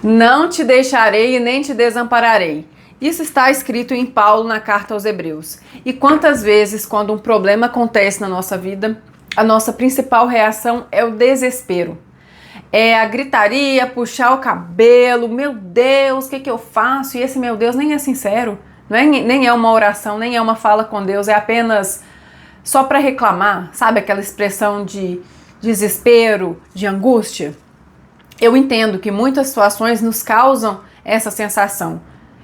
Não te deixarei e nem te desampararei. Isso está escrito em Paulo na carta aos Hebreus. E quantas vezes, quando um problema acontece na nossa vida, a nossa principal reação é o desespero. É a gritaria, puxar o cabelo, meu Deus, o que eu faço? E esse meu Deus nem é sincero, nem é uma oração, nem é uma fala com Deus, é apenas só para reclamar, sabe aquela expressão de desespero, de angústia? Eu entendo que muitas situações nos causam essa sensação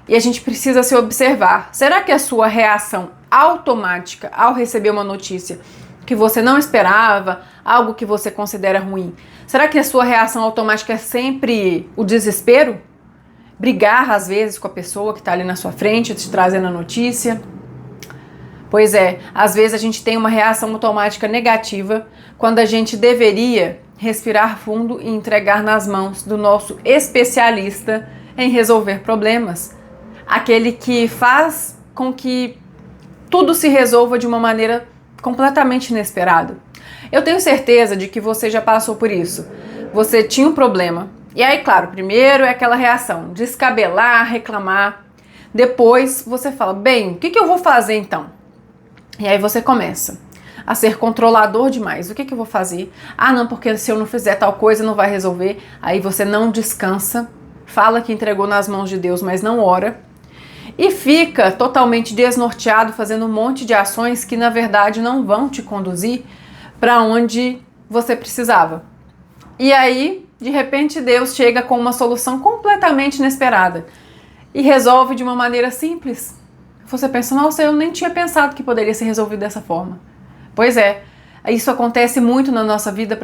e a gente precisa se observar. Será que a sua reação automática ao receber uma notícia que você não esperava, algo que você considera ruim, será que a sua reação automática é sempre o desespero? Brigar às vezes com a pessoa que está ali na sua frente, te trazendo a notícia? Pois é, às vezes a gente tem uma reação automática negativa quando a gente deveria respirar fundo e entregar nas mãos do nosso especialista em resolver problemas. Aquele que faz com que tudo se resolva de uma maneira completamente inesperada. Eu tenho certeza de que você já passou por isso. Você tinha um problema. E aí, claro, primeiro é aquela reação, descabelar, reclamar. Depois você fala, bem, o que eu vou fazer então? E aí você começa a ser controlador demais. O que eu vou fazer? Ah, não, porque se eu não fizer tal coisa não vai resolver. Aí você não descansa, fala que entregou nas mãos de Deus, mas não ora. E fica totalmente desnorteado, fazendo um monte de ações que na verdade não vão te conduzir para onde você precisava. E aí, de repente, Deus chega com uma solução completamente inesperada e resolve de uma maneira simples. Você pensa, nossa, eu nem tinha pensado que poderia ser resolvido dessa forma. Pois é, isso acontece muito na nossa vida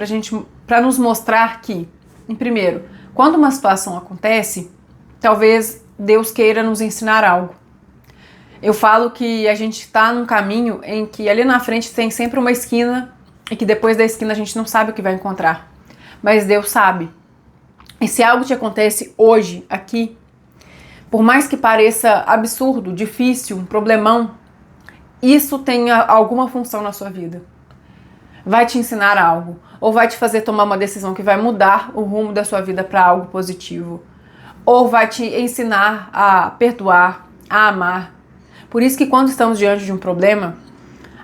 para nos mostrar que, em primeiro, quando uma situação acontece, talvez Deus queira nos ensinar algo. Eu falo que a gente está num caminho em que ali na frente tem sempre uma esquina e que depois da esquina a gente não sabe o que vai encontrar. Mas Deus sabe. E se algo te acontece hoje, aqui, por mais que pareça absurdo, difícil, um problemão, isso tem alguma função na sua vida. Vai te ensinar algo, ou vai te fazer tomar uma decisão que vai mudar o rumo da sua vida para algo positivo, ou vai te ensinar a perdoar, a amar. Por isso que quando estamos diante de um problema,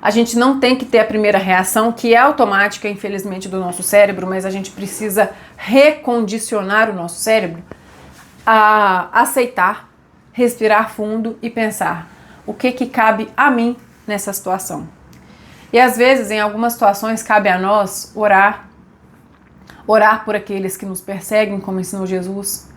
a gente não tem que ter a primeira reação, que é automática, infelizmente, do nosso cérebro, mas a gente precisa recondicionar o nosso cérebro a aceitar, respirar fundo e pensar o que cabe a mim nessa situação. E às vezes, em algumas situações, cabe a nós orar por aqueles que nos perseguem, como ensinou Jesus,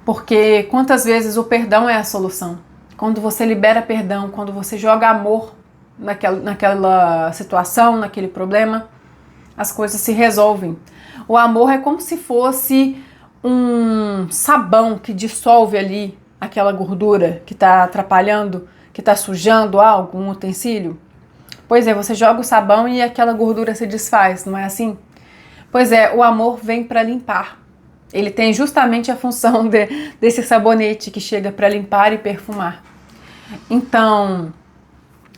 porque quantas vezes o perdão é a solução. Quando você libera perdão, quando você joga amor naquela situação, naquele problema, as coisas se resolvem. O amor é como se fosse um sabão que dissolve ali aquela gordura que está atrapalhando, que está sujando algo, um utensílio. Pois é, você joga o sabão e aquela gordura se desfaz, não é assim? Pois é, o amor vem para limpar. Ele tem justamente a função desse sabonete que chega para limpar e perfumar. Então,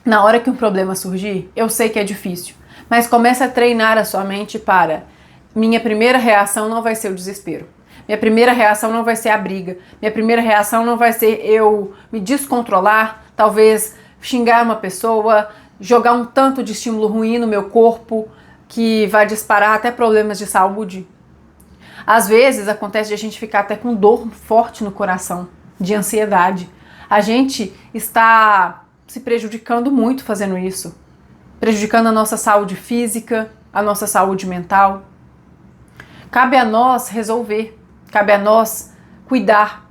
na hora que um problema surgir, eu sei que é difícil, mas comece a treinar a sua mente para: minha primeira reação não vai ser o desespero. Minha primeira reação não vai ser a briga. Minha primeira reação não vai ser eu me descontrolar, talvez xingar uma pessoa, jogar um tanto de estímulo ruim no meu corpo que vai disparar até problemas de saúde. Às vezes acontece de a gente ficar até com dor forte no coração, de ansiedade. A gente está se prejudicando muito fazendo isso, prejudicando a nossa saúde física, a nossa saúde mental. Cabe a nós resolver, cabe a nós cuidar,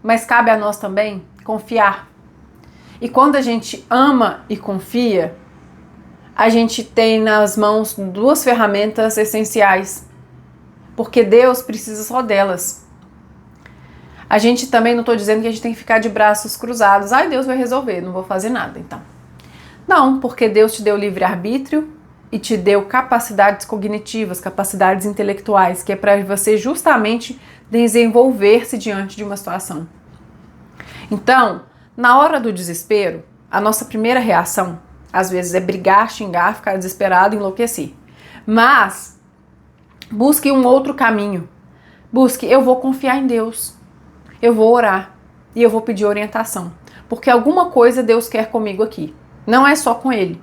mas cabe a nós também confiar. E quando a gente ama e confia, a gente tem nas mãos duas ferramentas essenciais, porque Deus precisa só delas. A gente também, não estou dizendo que a gente tem que ficar de braços cruzados. Ai, Deus vai resolver, não vou fazer nada, então. Não, porque Deus te deu livre-arbítrio e te deu capacidades cognitivas, capacidades intelectuais, que é para você justamente desenvolver-se diante de uma situação. Então, na hora do desespero, a nossa primeira reação, às vezes, é brigar, xingar, ficar desesperado, enlouquecer. Mas busque um outro caminho. Busque, eu vou confiar em Deus. Eu vou orar e eu vou pedir orientação. Porque alguma coisa Deus quer comigo aqui. Não é só com Ele.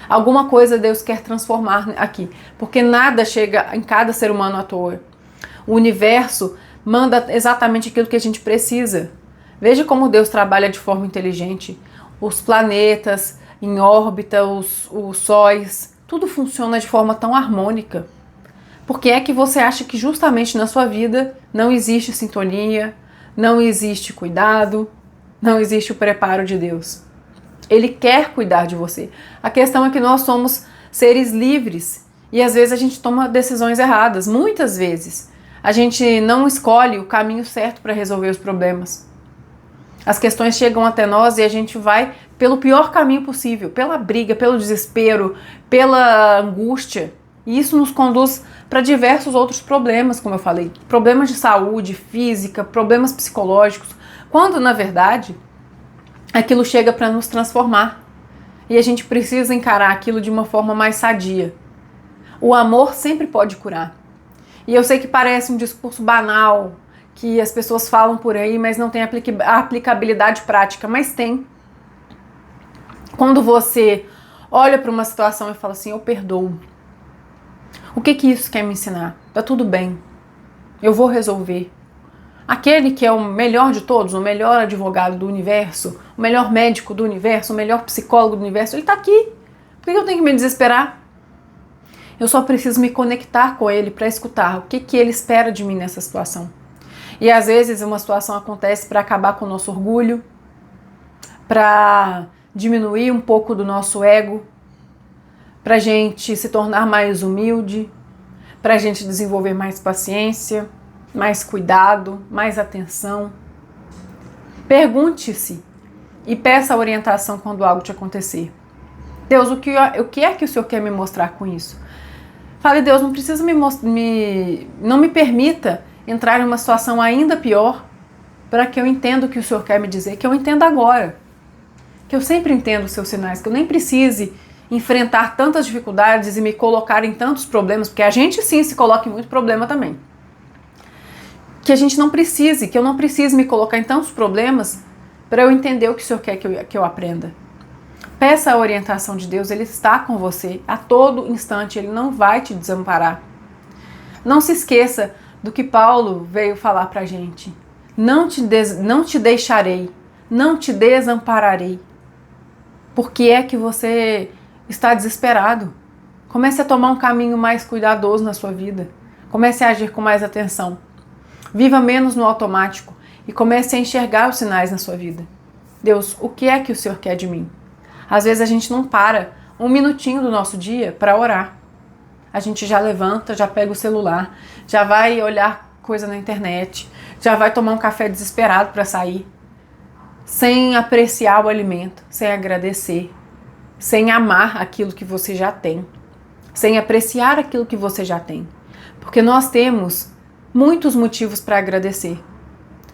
Alguma coisa Deus quer transformar aqui. Porque nada chega em cada ser humano à toa. O universo manda exatamente aquilo que a gente precisa. Veja como Deus trabalha de forma inteligente. Os planetas em órbita, os sóis, tudo funciona de forma tão harmônica. Por que é que você acha que justamente na sua vida não existe sintonia, não existe cuidado, não existe o preparo de Deus? Ele quer cuidar de você. A questão é que nós somos seres livres e às vezes a gente toma decisões erradas. Muitas vezes a gente não escolhe o caminho certo para resolver os problemas. As questões chegam até nós e a gente vai pelo pior caminho possível, pela briga, pelo desespero, pela angústia. E isso nos conduz para diversos outros problemas, como eu falei. Problemas de saúde, física, problemas psicológicos. Quando, na verdade, aquilo chega para nos transformar. E a gente precisa encarar aquilo de uma forma mais sadia. O amor sempre pode curar. E eu sei que parece um discurso banal, que as pessoas falam por aí, mas não tem aplicabilidade prática. Mas tem. Quando você olha para uma situação e fala assim, eu perdoo. O que isso quer me ensinar? Tá tudo bem. Eu vou resolver. Aquele que é o melhor de todos, o melhor advogado do universo, o melhor médico do universo, o melhor psicólogo do universo, ele tá aqui. Por que eu tenho que me desesperar? Eu só preciso me conectar com ele para escutar o que ele espera de mim nessa situação. E às vezes uma situação acontece para acabar com o nosso orgulho, para diminuir um pouco do nosso ego, para a gente se tornar mais humilde, para a gente desenvolver mais paciência, mais cuidado, mais atenção. Pergunte-se e peça orientação quando algo te acontecer. Deus, o que é que o Senhor quer me mostrar com isso? Fale, Deus, não precisa não me permita entrar em uma situação ainda pior para que eu entenda o que o Senhor quer me dizer, que eu entenda agora. Que eu sempre entendo os seus sinais, que eu nem precise enfrentar tantas dificuldades e me colocar em tantos problemas, porque a gente sim se coloca em muito problema também. Que a gente não precise, que eu não precise me colocar em tantos problemas para eu entender o que o Senhor quer que eu aprenda. Peça a orientação de Deus, Ele está com você a todo instante, Ele não vai te desamparar. Não se esqueça do que Paulo veio falar pra gente. Não te deixarei, não te desampararei. Por que é que você está desesperado? Comece a tomar um caminho mais cuidadoso na sua vida. Comece a agir com mais atenção. Viva menos no automático e comece a enxergar os sinais na sua vida. Deus, o que é que o Senhor quer de mim? Às vezes a gente não para um minutinho do nosso dia para orar. A gente já levanta, já pega o celular, já vai olhar coisa na internet, já vai tomar um café desesperado para sair, sem apreciar o alimento, sem agradecer, sem amar aquilo que você já tem, sem apreciar aquilo que você já tem. Porque nós temos muitos motivos para agradecer.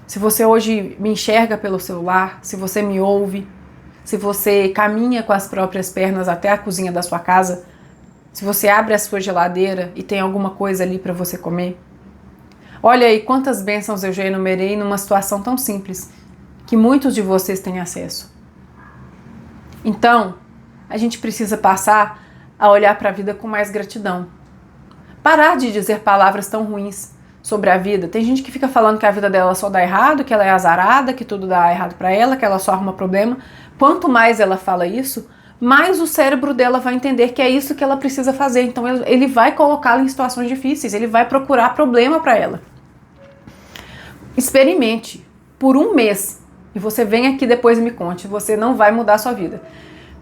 Se você hoje me enxerga pelo celular, se você me ouve, se você caminha com as próprias pernas até a cozinha da sua casa, se você abre a sua geladeira e tem alguma coisa ali para você comer. Olha aí quantas bênçãos eu já enumerei numa situação tão simples que muitos de vocês têm acesso. Então, a gente precisa passar a olhar para a vida com mais gratidão. Parar de dizer palavras tão ruins sobre a vida. Tem gente que fica falando que a vida dela só dá errado, que ela é azarada, que tudo dá errado para ela, que ela só arruma problema. Quanto mais ela fala isso, mais o cérebro dela vai entender que é isso que ela precisa fazer. Então ele vai colocá-la em situações difíceis, ele vai procurar problema para ela. Experimente por um mês e você vem aqui depois e me conte, você não vai mudar a sua vida.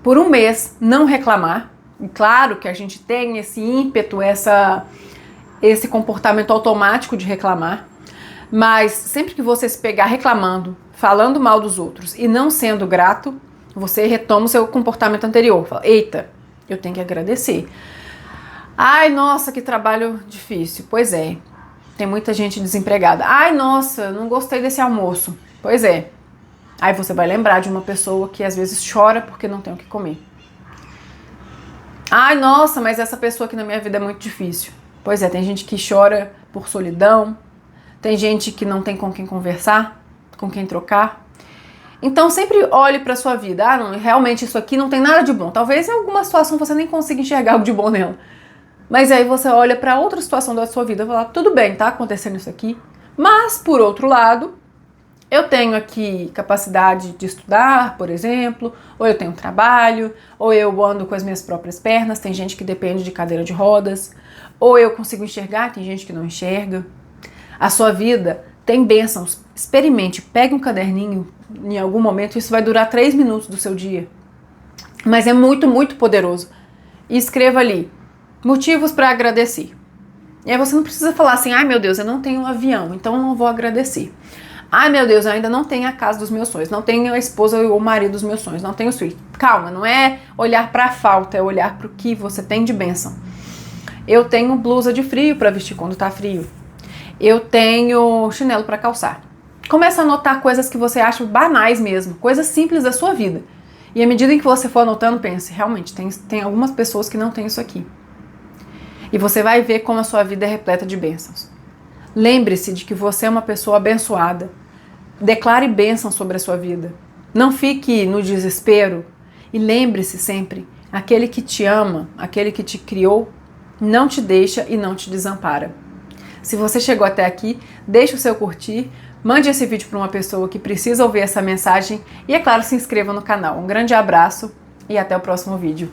Por um mês, não reclamar. E claro que a gente tem esse ímpeto, esse comportamento automático de reclamar, mas sempre que você se pegar reclamando, falando mal dos outros e não sendo grato, você retoma o seu comportamento anterior. Fala, eita, eu tenho que agradecer. Ai, nossa, que trabalho difícil. Pois é, tem muita gente desempregada. Ai, nossa, não gostei desse almoço. Pois é. Aí você vai lembrar de uma pessoa que às vezes chora porque não tem o que comer. Ai, nossa, mas essa pessoa aqui na minha vida é muito difícil. Pois é, tem gente que chora por solidão, tem gente que não tem com quem conversar, com quem trocar. Então sempre olhe para sua vida. Ah, não, realmente isso aqui não tem nada de bom. Talvez em alguma situação você nem consiga enxergar algo de bom nela. Mas aí você olha para outra situação da sua vida e fala, tudo bem, tá acontecendo isso aqui. Mas, por outro lado, eu tenho aqui capacidade de estudar, por exemplo, ou eu tenho trabalho, ou eu ando com as minhas próprias pernas, tem gente que depende de cadeira de rodas, ou eu consigo enxergar, tem gente que não enxerga. A sua vida tem bênçãos. Experimente, pegue um caderninho em algum momento, isso vai durar 3 minutos do seu dia. Mas é muito, muito poderoso. E escreva ali, motivos para agradecer. E aí você não precisa falar assim, ai meu Deus, eu não tenho um avião, então eu não vou agradecer. Ai meu Deus, eu ainda não tenho a casa dos meus sonhos, não tenho a esposa ou o marido dos meus sonhos, não tenho os filhos. Calma, não é olhar para a falta, é olhar para o que você tem de bênção. Eu tenho blusa de frio para vestir quando tá frio. Eu tenho chinelo para calçar. Começa a anotar coisas que você acha banais mesmo, coisas simples da sua vida. E à medida em que você for anotando, pense, realmente, tem algumas pessoas que não têm isso aqui. E você vai ver como a sua vida é repleta de bênçãos. Lembre-se de que você é uma pessoa abençoada. Declare bênção sobre a sua vida. Não fique no desespero. E lembre-se sempre, aquele que te ama, aquele que te criou, não te deixa e não te desampara. Se você chegou até aqui, deixe o seu curtir, mande esse vídeo para uma pessoa que precisa ouvir essa mensagem e, é claro, se inscreva no canal. Um grande abraço e até o próximo vídeo.